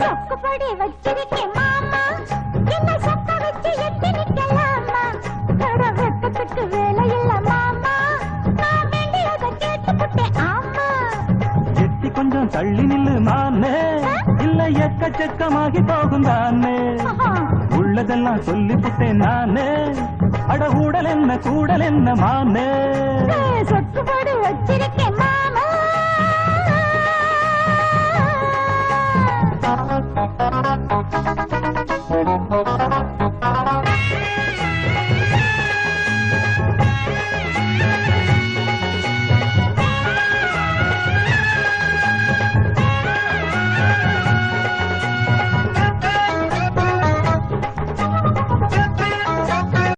சொக்குப்படி வச்சிருக்கேன் மாமா, என்ன சொக்க வச்சு எட்டி நிக்கலாமா? வெக்கத்துக்கு வேலை இல்ல மாமா, நான் வேண்டியதை கேட்டுக்கிட்டேன் ஆமா. எட்டி கொஞ்சம் தள்ளி நில்லு மானே, இல்ல எக்கச்சக்கமாகி போகும் தானே. உள்ளதெல்லாம் சொல்லிவிட்டேன் நானே, அட கூடல் என்ன மானே. சொக்குப்படி வச்சிருக்கேன் மாமா.